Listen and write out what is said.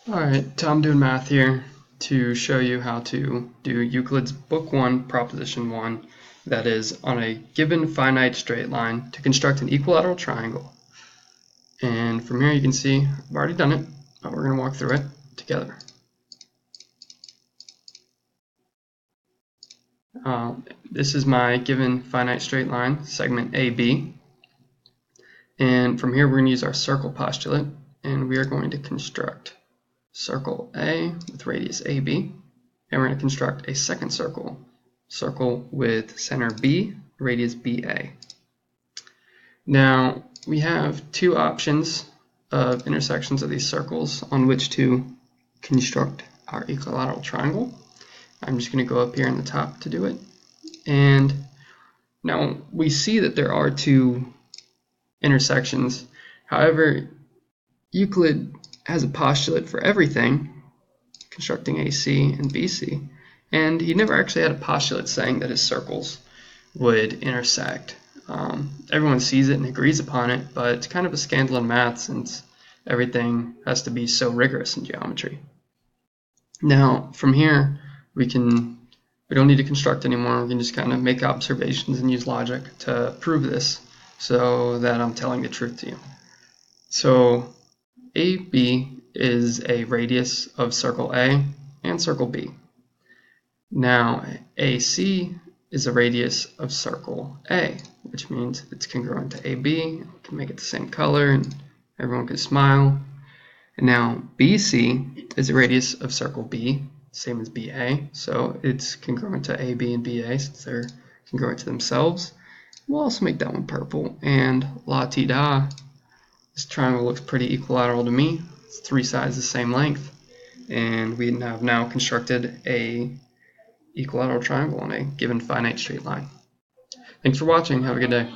Alright, Tom doing math here to show you how to do Euclid's Book 1, Proposition 1, that is, on a given finite straight line to construct an equilateral triangle. And from here you can see I've already done it, but we're going to walk through it together. This is my given finite straight line, segment AB. And from here we're going to use our circle postulate, and we are going to construct circle A with radius AB, and we're going to construct a second circle with center B, radius BA. Now we have two options of intersections of these circles on which to construct our equilateral triangle. I'm just going to go up here in the top to do it, and now we see that there are two intersections. However, Euclid has a postulate for everything, constructing AC and BC, and he never actually had a postulate saying that his circles would intersect. Everyone sees it and agrees upon it, but it's kind of a scandal in math since everything has to be so rigorous in geometry. Now, from here, we don't need to construct anymore. We can just kind of make observations and use logic to prove this so that I'm telling the truth to you. So AB is a radius of circle A and circle B. Now AC is a radius of circle A, which means it's congruent to AB. We can make it the same color and everyone can smile. And now BC is a radius of circle B, same as BA, so it's congruent to AB and BA since they're congruent to themselves. We'll also make that one purple, and la-ti-da. This triangle looks pretty equilateral to me. It's three sides the same length, and we have now constructed a equilateral triangle on a given finite straight line. Thanks for watching. Have a good day.